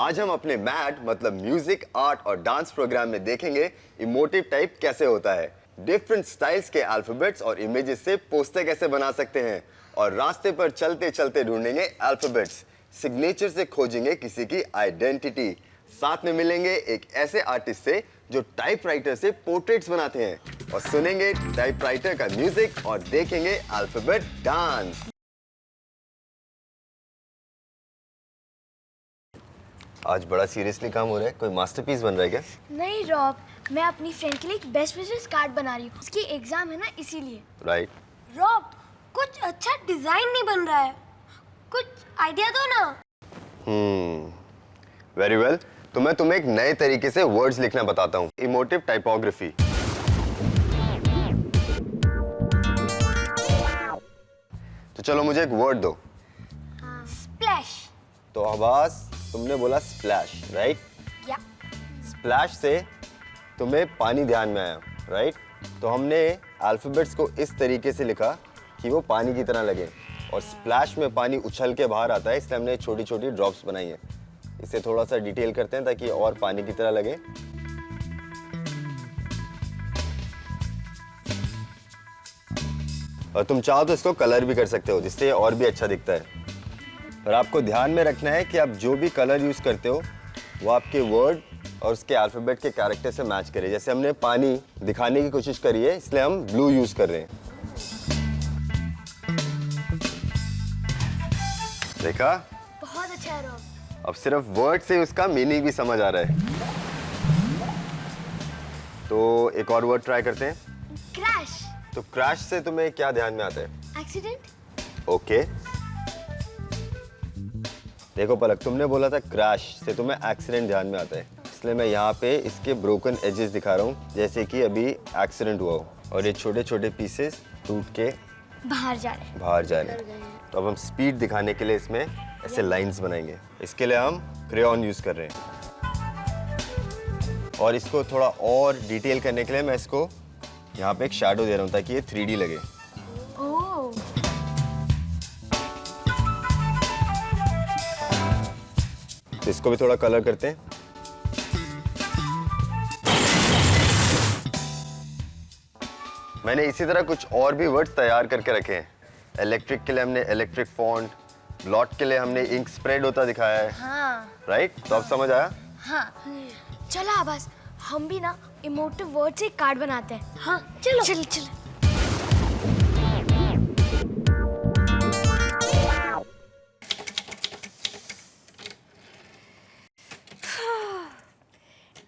आज हम अपने मैट मतलब म्यूजिक, आर्ट और डांस प्रोग्राम में देखेंगे इमोटिव टाइप कैसे होता है, डिफरेंट स्टाइल्स के अल्फाबेट्स और इमेजेस से पोस्टर कैसे बना सकते हैं, और रास्ते पर चलते चलते ढूंढेंगे अल्फाबेट्स, सिग्नेचर से खोजेंगे किसी की आइडेंटिटी, साथ में मिलेंगे एक ऐसे आर्टिस्ट से जो टाइपराइटर से पोर्ट्रेट्स बनाते हैं, और सुनेंगे टाइपराइटर का म्यूजिक और देखेंगे अल्फाबेट डांस। आज बड़ा सीरियसली काम हो रहा है, कोई मास्टरपीस बन रहा है क्या? नहीं रॉब, मैं अपनी फ्रेंड के लिए एक बेस्ट विशेस कार्ड बना रही हूँ। उसकी एग्जाम है ना, इसीलिए। राइट। रॉब, कुछ अच्छा डिजाइन नहीं बन रहा है, कुछ आइडिया दो ना। वेरी वेल, तो मैं तुम्हें एक नए तरीके से वर्ड्स लिखना बताता हूँ, इमोटिव टाइपोग्राफी। तो चलो मुझे एक वर्ड दो। स्प्लैश। तो आवाज तुमने बोला स्प्लैश, राइट? या। स्प्लैश से तुम्हें पानी ध्यान में आया, राइट? तो हमने अल्फाबेट्स को इस तरीके से लिखा कि वो पानी की तरह लगे, और स्प्लैश में पानी उछल के बाहर आता है, इसलिए हमने छोटी छोटी ड्रॉप्स बनाई हैं। इसे थोड़ा सा डिटेल करते हैं ताकि और पानी की तरह लगे। और तुम चाहो तो इसको कलर भी कर सकते हो, जिससे ये और भी अच्छा दिखता है। और आपको ध्यान में रखना है कि आप जो भी कलर यूज करते हो वो आपके वर्ड और उसके अल्फाबेट के कैरेक्टर से मैच करे। जैसे हमने पानी दिखाने की कोशिश करी है, इसलिए हम ब्लू यूज कर रहे हैं। देखा? बहुत अच्छा है रॉब। अब सिर्फ वर्ड से उसका मीनिंग भी समझ आ रहा है। तो एक और वर्ड ट्राई करते हैं। क्रैश। तो क्रैश से तुम्हें क्या ध्यान में आता है? एक्सीडेंट। ओके। देखो पलक, तुमने बोला था क्रैश से तुम्हें एक्सीडेंट ध्यान में आता है, इसलिए मैं यहाँ पे इसके ब्रोकन एजेस दिखा रहा हूँ, जैसे कि अभी एक्सीडेंट हुआ हो और ये छोटे छोटे पीसेस टूट के बाहर जा रहे हैं। तो अब हम स्पीड दिखाने के लिए इसमें ऐसे लाइंस बनाएंगे। इसके लिए हम क्रेयॉन यूज कर रहे हैं, और इसको थोड़ा और डिटेल करने के लिए मैं इसको यहाँ पे एक शैडो दे रहा हूँ ताकि ये 3D लगे। ओह। तो इसको भी थोड़ा कलर करते हैं। मैंने इसी तरह कुछ और भी वर्ड्स तैयार करके रखे हैं। इलेक्ट्रिक के लिए हमने इलेक्ट्रिक फॉन्ट, ब्लॉट के लिए हमने इंक स्प्रेड होता दिखाया है। हाँ। राइट? तो अब समझ आया? हाँ। चलो आवाज, हम भी ना इमोटिव वर्ड से कार्ड बनाते हैं। हाँ चलो चल चल।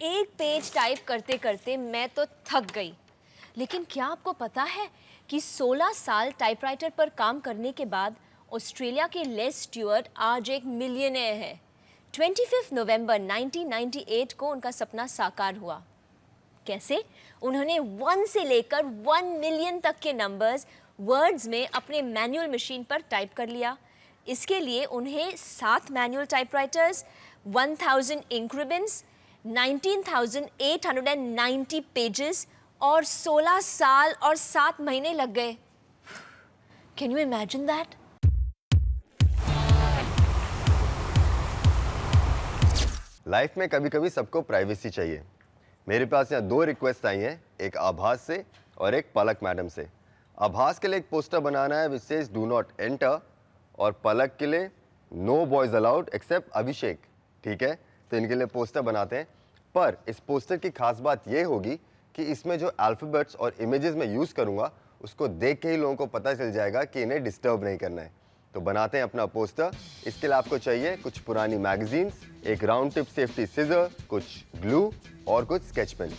एक पेज टाइप करते करते मैं तो थक गई, लेकिन क्या आपको पता है कि 16 साल टाइपराइटर पर काम करने के बाद ऑस्ट्रेलिया के लेस स्टुअर्ट आज एक मिलियनेयर है। 25 नवंबर 1998 को उनका सपना साकार हुआ। कैसे? उन्होंने 1 से लेकर 1 मिलियन तक के नंबर्स वर्ड्स में अपने मैनुअल मशीन पर टाइप कर लिया। इसके लिए उन्हें 7 manual typewriters, 1000 ink ribbons, 19,890 pages और 16 साल और 7 महीने लग गए। Can you imagine that? Life में कभी कभी सबको प्राइवेसी चाहिए। मेरे पास यहाँ 2 रिक्वेस्ट आई हैं, एक आभास से और एक पलक मैडम से। आभास के लिए एक पोस्टर बनाना है which says do not enter, और पलक के लिए नो बॉयज अलाउड एक्सेप्ट अभिषेक। ठीक है, तो इनके लिए पोस्टर बनाते हैं। पर इस पोस्टर की खास बात ये होगी कि इसमें जो अल्फाबेट्स और इमेजेस मैं यूज़ करूँगा उसको देख के ही लोगों को पता चल जाएगा कि इन्हें डिस्टर्ब नहीं करना है। तो बनाते हैं अपना पोस्टर। इसके लिए आपको चाहिए कुछ पुरानी मैगजीन्स, एक राउंड टिप सेफ्टी सीजर, कुछ ग्लू और कुछ स्केच पेन।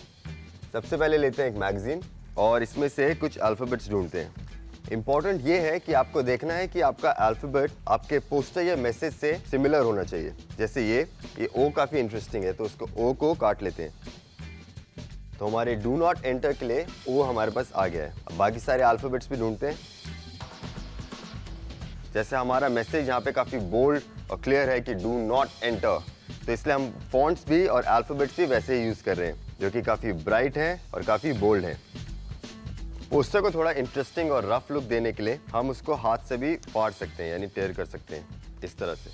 सबसे पहले लेते हैं एक मैगजीन और इसमें से कुछ अल्फाबेट्स ढूंढते हैं। इंपॉर्टेंट ये है कि आपको देखना है कि आपका अल्फाबेट आपके पोस्टर या मैसेज से सिमिलर होना चाहिए। जैसे ये ओ काफ़ी इंटरेस्टिंग है, तो उसको ओ को काट लेते हैं। तो हमारे डू नॉट एंटर के लिए ओ हमारे पास आ गया है। अब बाकी सारे अल्फाबेट्स भी ढूंढते हैं। जैसे हमारा मैसेज यहाँ पे काफ़ी बोल्ड और क्लियर है कि डू नॉट एंटर, तो इसलिए हम फॉन्ट्स भी और अल्फाबेट्स भी वैसे ही यूज़ कर रहे हैं, जो कि काफ़ी ब्राइट है और काफ़ी बोल्ड है। पोस्टर को थोड़ा इंटरेस्टिंग और रफ लुक देने के लिए हम उसको हाथ से भी फाड़ सकते हैं, यानी टेयर कर सकते हैं इस तरह से।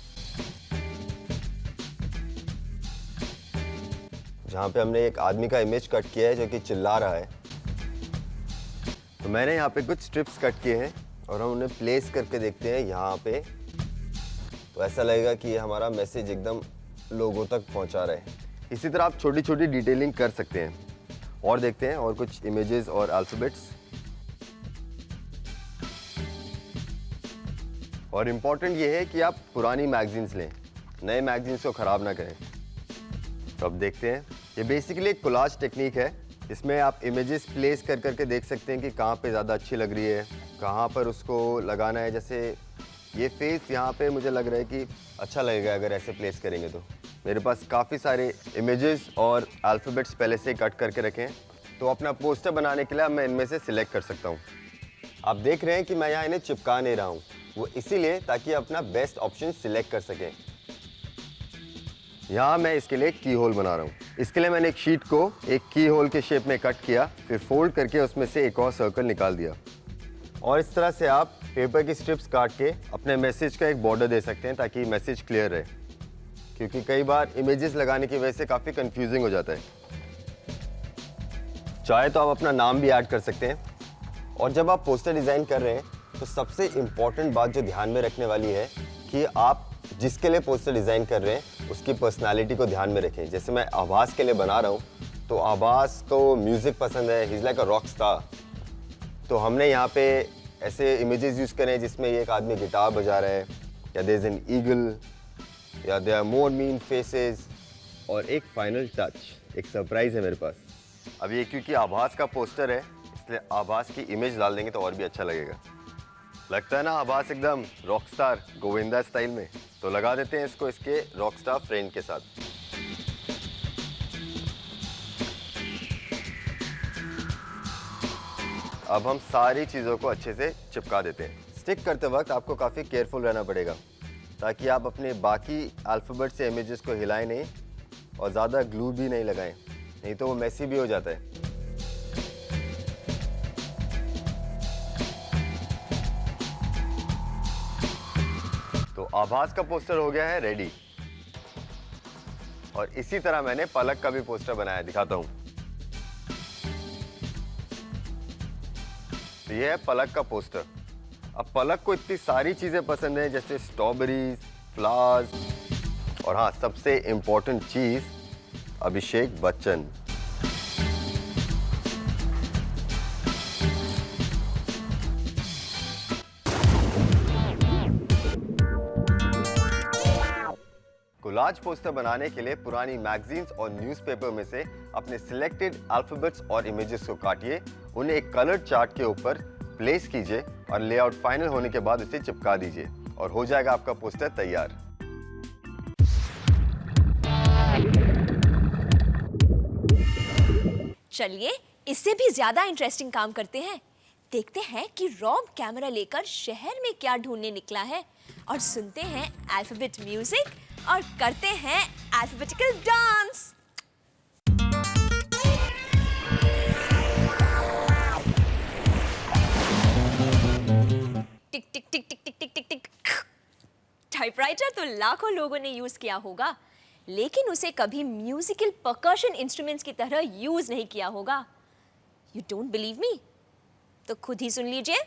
जहाँ पे हमने एक आदमी का इमेज कट किया है जो कि चिल्ला रहा है। तो मैंने यहाँ पे कुछ स्ट्रिप्स कट किए हैं और हम उन्हें प्लेस करके देखते हैं यहाँ पे। तो ऐसा लगेगा कि ये हमारा मैसेज एकदम लोगों तक पहुँचा रहा है। इसी तरह आप छोटी छोटी डिटेलिंग कर सकते हैं। और देखते हैं और कुछ इमेजेस और अल्फ़ाबेट्स। और इम्पॉर्टेंट ये है कि आप पुरानी मैगजीन्स लें, नए मैगजीन्स को ख़राब ना करें। तो अब देखते हैं। ये बेसिकली एक कोलाज टेक्निक है। इसमें आप इमेजेस प्लेस कर करके देख सकते हैं कि कहाँ पे ज़्यादा अच्छी लग रही है, कहाँ पर उसको लगाना है। जैसे ये फेस यहाँ पे मुझे लग रहा है कि अच्छा लगेगा अगर ऐसे प्लेस करेंगे। तो मेरे पास काफ़ी सारे इमेजेस और अल्फ़ाबेट्स पहले से कट करके रखे हैं। तो अपना पोस्टर बनाने के लिए मैं इनमें से सिलेक्ट कर सकता हूँ। आप देख रहे हैं कि मैं यहाँ इन्हें चिपका नहीं रहा हूँ, वो इसीलिए ताकि अपना बेस्ट ऑप्शन सिलेक्ट कर सकें। यहाँ मैं इसके लिए की होल बना रहा हूँ। इसके लिए मैंने एक शीट को एक की होल के शेप में कट किया, फिर फोल्ड करके उसमें से एक और सर्कल निकाल दिया। और इस तरह से आप पेपर की स्ट्रिप्स काट के अपने मैसेज का एक बॉर्डर दे सकते हैं ताकि मैसेज क्लियर रहे, क्योंकि कई बार इमेजेस लगाने की वजह से काफ़ी कंफ्यूजिंग हो जाता है। चाहे तो आप अपना नाम भी ऐड कर सकते हैं। और जब आप पोस्टर डिज़ाइन कर रहे हैं तो सबसे इम्पॉर्टेंट बात जो ध्यान में रखने वाली है कि आप जिसके लिए पोस्टर डिज़ाइन कर रहे हैं उसकी पर्सनालिटी को ध्यान में रखें। जैसे मैं आभास के लिए बना रहा हूँ, तो आभास को म्यूज़िक पसंद है, he is like a rock star. तो हमने यहाँ पे ऐसे इमेजेस यूज़ करें जिसमें ये एक आदमी गिटार बजा रहा है, या देयर इज़ एन ईगल, या there are more mean faces. और एक फाइनल टच, एक सरप्राइज़ है मेरे पास। अब ये क्योंकि आभास का पोस्टर है इसलिए आभास की इमेज डाल देंगे तो और भी अच्छा लगेगा। लगता है ना आभास एकदम रॉकस्टार गोविंदा स्टाइल में। तो लगा देते हैं इसको इसके रॉकस्टार फ्रेंड के साथ। अब हम सारी चीज़ों को अच्छे से चिपका देते हैं। स्टिक करते वक्त आपको काफ़ी केयरफुल रहना पड़ेगा ताकि आप अपने बाकी अल्फ़ाबेट से इमेजेस को हिलाएं नहीं और ज़्यादा ग्लू भी नहीं लगाएं, नहीं तो वो मैसी भी हो जाता है। तो आभास का पोस्टर हो गया है रेडी। और इसी तरह मैंने पलक का भी पोस्टर बनाया, दिखाता हूं। तो ये है पलक का पोस्टर। अब पलक को इतनी सारी चीजें पसंद है जैसे स्ट्रॉबेरीज, फ्लावर्स और हाँ सबसे इंपॉर्टेंट चीज अभिषेक बच्चन। कोलाज पोस्टर बनाने के लिए पुरानी मैगजीन्स और न्यूज़पेपर में से अपने सिलेक्टेड अल्फाबेट्स और इमेजेस को काटिए, उन्हें एक कलर्ड चार्ट के ऊपर प्लेस कीजिए और लेआउट फाइनल होने के बाद उसे चिपका दीजिए और हो जाएगा आपका पोस्टर तैयार। चलिए इससे भी ज्यादा इंटरेस्टिंग काम करते हैं। देखते हैं कि रॉब कैमरा लेकर शहर में क्या ढूंढने निकला है और सुनते हैं अल्फाबेट म्यूजिक और करते हैं अल्फाबेटिकल डांस। टिक टिक टिक टिक टिक टिक टिक टिक। टाइपराइटर तो लाखों लोगों ने यूज किया होगा, लेकिन उसे कभी म्यूजिकल परकशन इंस्ट्रूमेंट्स की तरह यूज नहीं किया होगा। You don't believe me? तो खुद ही सुन लीजिए।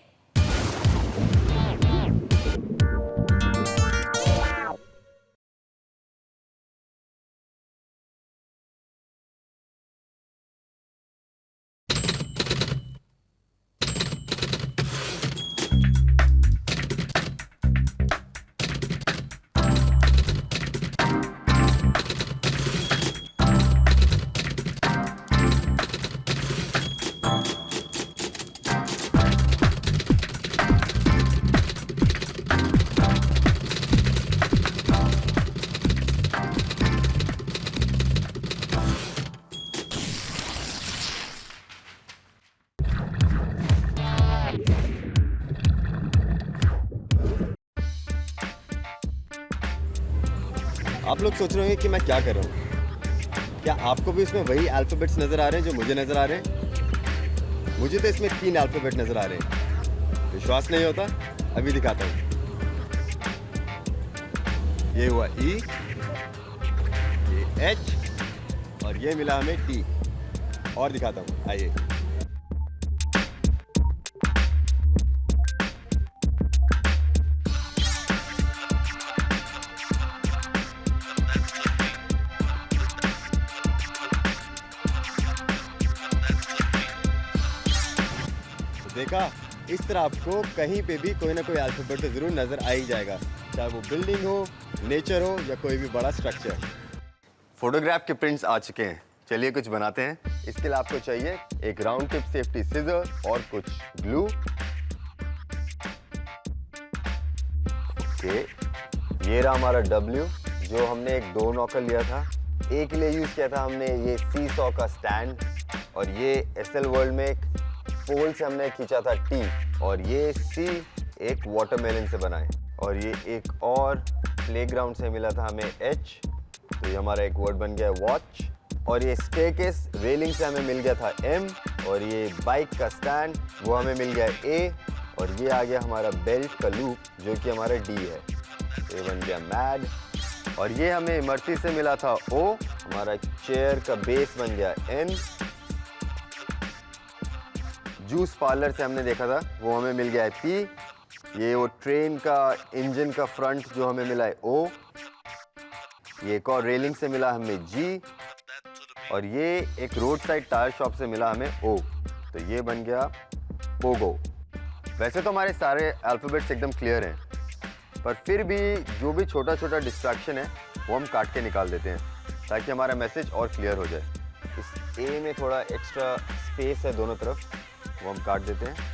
आप लोग सोच रहे होंगे कि मैं क्या कर रहा हूँ। क्या आपको भी इसमें वही अल्फाबेट्स नजर आ रहे हैं जो मुझे नजर आ रहे हैं? मुझे तो इसमें 3 अल्फाबेट नजर आ रहे हैं। विश्वास नहीं होता? अभी दिखाता हूँ। ये हुआ E, ये H और ये मिला हमें टी। और दिखाता हूँ, आइए। देखा, इस तरह आपको कहीं पे भी कोई ना कोई अल्फाबेट तो जरूर नजर आ ही जाएगा, चाहे वो बिल्डिंग हो, नेचर हो या कोई भी बड़ा स्ट्रक्चर। फोटोग्राफ के प्रिंट्स आ चुके हैं, चलिए कुछ बनाते हैं। इसके लिए आपको चाहिए एक राउंड टिप सेफ्टी सीजर और कुछ ग्लू। ओके, ये रहा हमारा W, जो हमने एक 2 नॉकर लिया था। A के लिए यूज किया था हमने ये सीसॉ का स्टैंड, और ये SL वर्ल्ड में एक पोल से हमने खींचा था T, और ये C एक वाटरमेलन से बनाए, और ये एक और प्लेग्राउंड से मिला था हमें H, तो ये हमारा एक वर्ड बन गया वॉच। और ये स्टेकेस रेलिंग से हमें मिल गया था M, और ये बाइक का स्टैंड वो हमें मिल गया A, और ये आ गया हमारा बेल्ट का लूप जो कि हमारा D है, तो ये बन गया मैड। और ये हमें इमरती से मिला था O, हमारा चेयर का बेस बन गया N। जूस पार्लर से हमने देखा था वो हमें मिल गया है P। ये वो ट्रेन का इंजन का फ्रंट जो हमें मिला है O। ये एक और रेलिंग से मिला हमें G, और ये एक रोड साइड टायर शॉप से मिला हमें O, तो ये बन गया पोगो। वैसे तो हमारे सारे अल्फ़ाबेट्स एकदम क्लियर हैं, पर फिर भी जो भी छोटा छोटा डिस्ट्रैक्शन है वो हम काट के निकाल देते हैं ताकि हमारा मैसेज और क्लियर हो जाए। इस ए में थोड़ा एक्स्ट्रा स्पेस है दोनों तरफ, वो हम काट देते हैं।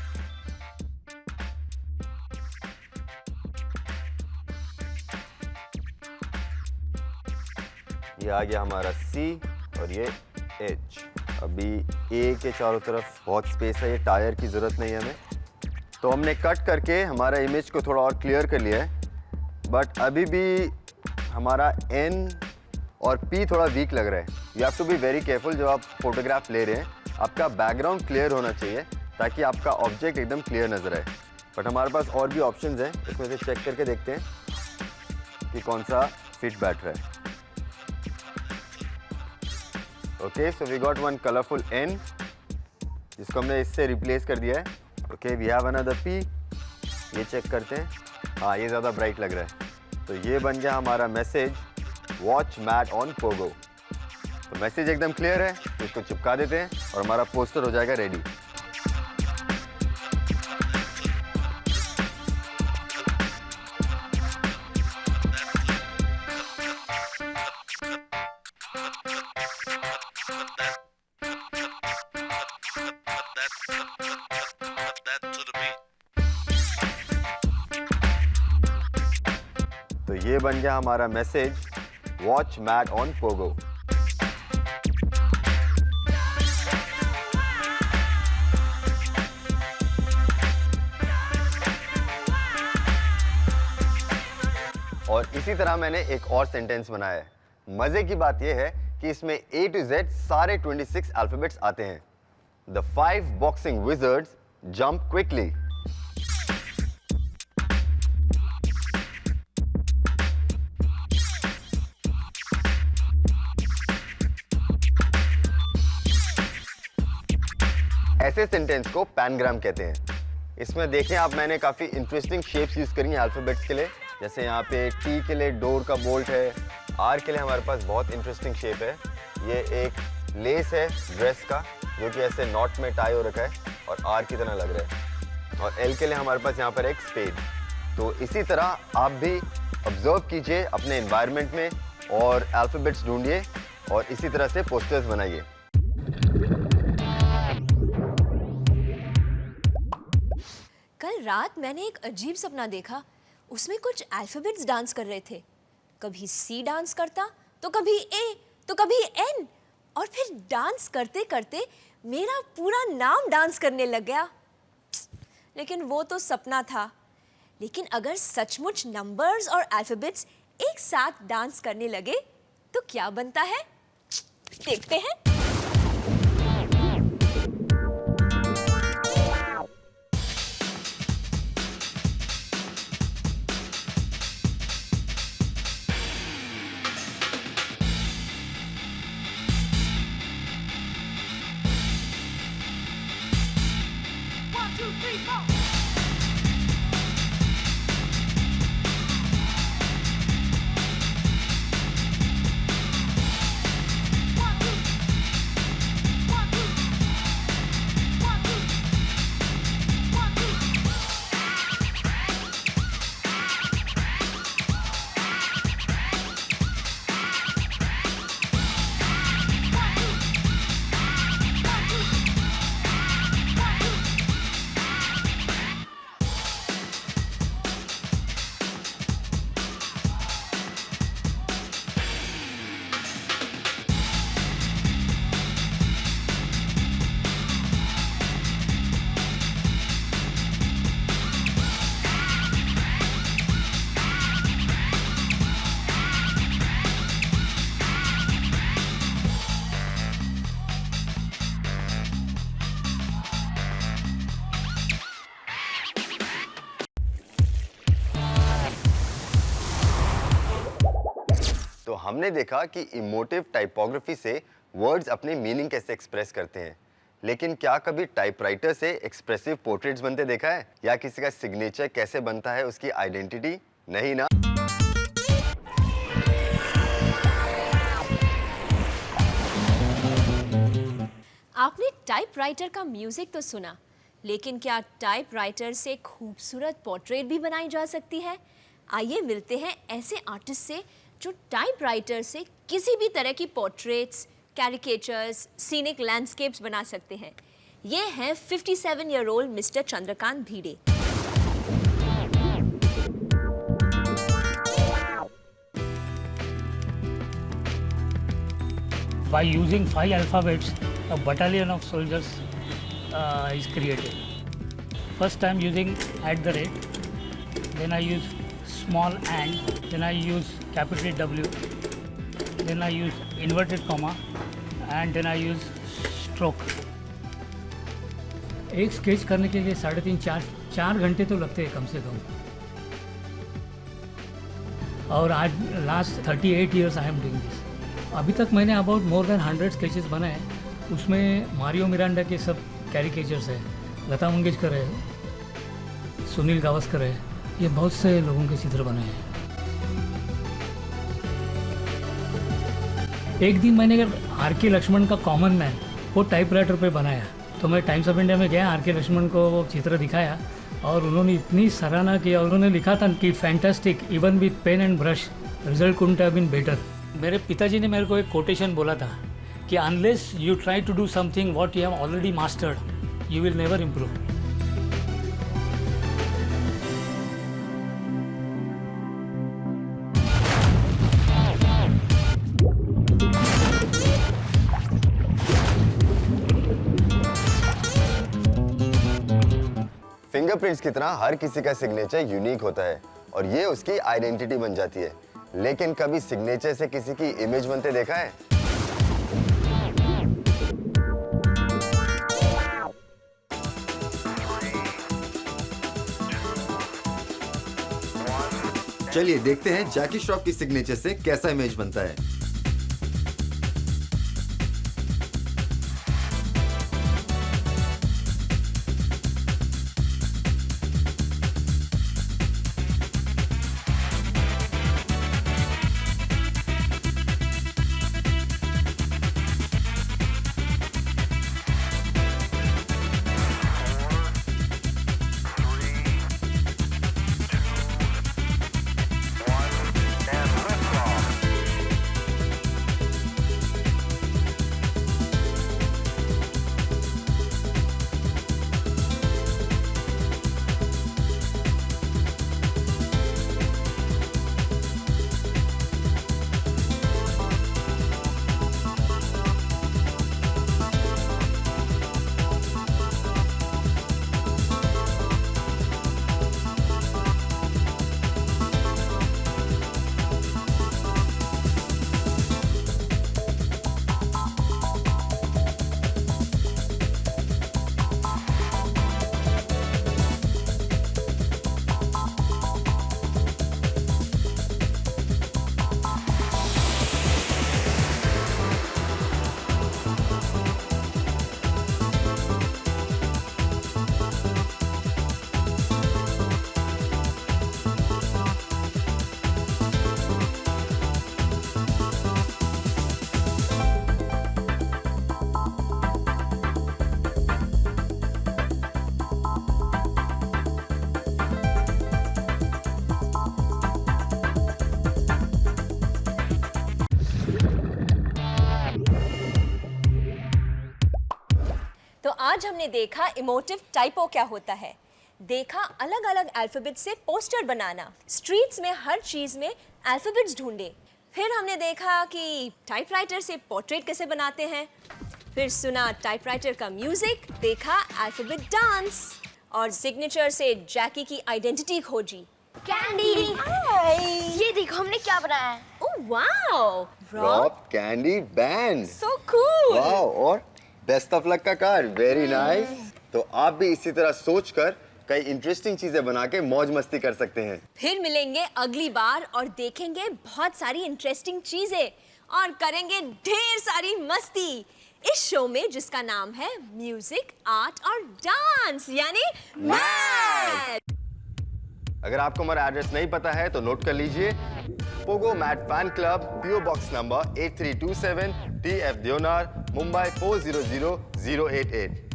ये आ गया हमारा C, और ये H। अभी ए के चारों तरफ बहुत स्पेस है, ये टायर की ज़रूरत नहीं है हमें, तो हमने कट करके हमारा इमेज को थोड़ा और क्लियर कर लिया है। बट अभी भी हमारा N और P थोड़ा वीक लग रहा है। You have to be very careful जब आप फोटोग्राफ ले रहे हैं, आपका बैकग्राउंड क्लियर होना चाहिए ताकि आपका ऑब्जेक्ट एकदम क्लियर नज़र आए। बट हमारे पास और भी ऑप्शंस हैं, इसमें से चेक करके देखते हैं कि कौन सा फिट बैठ रहा है। Okay, so we got one colourful N, जिसको हमने इससे रिप्लेस कर दिया है। Okay, we have another P, ये चेक करते हैं। हाँ, ये ज़्यादा ब्राइट लग रहा है, तो ये बन गया हमारा message watch Matt on Pogo. तो मैसेज एकदम क्लियर है, तो इसको चिपका देते हैं और हमारा पोस्टर हो जाएगा रेडी। तो ये बन गया हमारा message watch Matt on Pogo. और इसी तरह मैंने एक और सेंटेंस बनाया है। मजे की बात यह है कि इसमें A to Z सारे 26 अल्फाबेट्स आते हैं। The 5 boxing wizards jump quickly. ऐसे सेंटेंस को पैनग्राम कहते हैं। इसमें देखें आप, मैंने काफ़ी इंटरेस्टिंग शेप्स यूज़ करी हैं अल्फ़ाबेट्स के लिए। जैसे यहाँ पे T के लिए डोर का बोल्ट है, R के लिए हमारे पास बहुत इंटरेस्टिंग शेप है, ये एक लेस है ड्रेस का जो कि ऐसे नॉट में टाई हो रखा है और R की तरह लग रहा है, और L के लिए हमारे पास यहाँ पर एक स्पेड। तो इसी तरह आप भी ऑब्जर्व कीजिए अपने एनवायरनमेंट में और अल्फ़ाबेट्स ढूंढिए और इसी तरह से पोस्टर्स बनाइए। कल रात मैंने एक अजीब सपना देखा, उसमें कुछ अल्फाबेट्स डांस कर रहे थे। कभी C डांस करता, तो कभी A, तो कभी N, और फिर डांस करते करते मेरा पूरा नाम डांस करने लग गया। लेकिन वो तो सपना था। लेकिन अगर सचमुच नंबर्स और अल्फाबेट्स एक साथ डांस करने लगे तो क्या बनता है, देखते हैं। तो हमने देखा कि इमोटिव टाइपोग्राफी से वर्ड्स अपनी मीनिंग कैसे एक्सप्रेस करते हैं, लेकिन क्या कभी टाइपराइटर से एक्सप्रेसिव पोर्ट्रेट्स बनते देखा है, या किसी का सिग्नेचर कैसे बनता है, उसकी आइडेंटिटी? नहीं ना। आपने टाइपराइटर का म्यूजिक तो सुना, लेकिन क्या टाइपराइटर से खूबसूरत पोर्ट्रेट भी बनाई जा सकती है? आइए मिलते हैं ऐसे आर्टिस्ट से जो टाइपराइटर से किसी भी तरह की पोर्ट्रेट्स, कैरिकेचर्स, सीनिक लैंडस्केप्स बना सकते हैं। ये हैं 57-year-old mister Chandrakant Bhide. By using 5 alphabets, a battalion of soldiers is created. First I'm using @, then I use small and, then I use capital W, then I use inverted comma, and then I use stroke. एक sketch करने के लिए 3.5-4 घंटे तो लगते हैं कम से कम। और आज last 38 years I am doing this. अभी तक मैंने अबाउट मोर देन 100 स्केचेस बनाए हैं। उसमें मारियो मिरांडा के सब कैरिकेचर्स है, लता मंगेशकर है, सुनील गावस्कर है, ये बहुत से लोगों के चित्र बने हैं। एक दिन मैंने आर.के. लक्ष्मण का कॉमन मैन वो टाइपराइटर पे बनाया, तो मैं टाइम्स ऑफ इंडिया में गया, आर.के. लक्ष्मण को वो चित्र दिखाया और उन्होंने इतनी सराहना किया। उन्होंने लिखा था कि fantastic, even with pen and brush result couldn't have been better. मेरे पिताजी ने मेरे को एक कोटेशन बोला था कि unless you try to do something what you have already mastered, you will never improve. Fingerprints की तरह हर किसी का सिग्नेचर यूनिक होता है और ये उसकी आइडेंटिटी बन जाती है, लेकिन कभी सिग्नेचर से किसी की इमेज बनते देखा है? चलिए देखते हैं जैकी श्रॉफ की सिग्नेचर से कैसा इमेज बनता है। आज हमने देखा इमोटिव टाइपो क्या होता है, देखा अलग अलग अल्फाबेट से पोस्टर बनाना, स्ट्रीट्स में हर चीज में अल्फाबेट्स ढूंढे। फिर हमने देखा कि टाइपराइटर से पोर्ट्रेट कैसे बनाते हैं, फिर सुना टाइपराइटर का म्यूजिक, देखा अल्फाबेट डांस और सिग्नेचर से जैकी की आइडेंटिटी खोजी। कैंडी, ये देखो हमने क्या बनाया है। Oh wow, Rob candy band. So cool. Wow, और बेस्ट ऑफ लक का कार्ड, वेरी नाइस। तो आप भी इसी तरह सोचकर कई इंटरेस्टिंग चीजें बना के मौज मस्ती कर सकते हैं। फिर मिलेंगे अगली बार और देखेंगे बहुत सारी इंटरेस्टिंग चीजें और करेंगे ढेर सारी मस्ती इस शो में जिसका नाम है म्यूजिक, आर्ट और डांस, यानी मैड। अगर आपको हमारा एड्रेस नहीं पता है तो नोट कर लीजिए। Pogo mad fan club, PO box number 8327, TF Deonar, Mumbai 400088।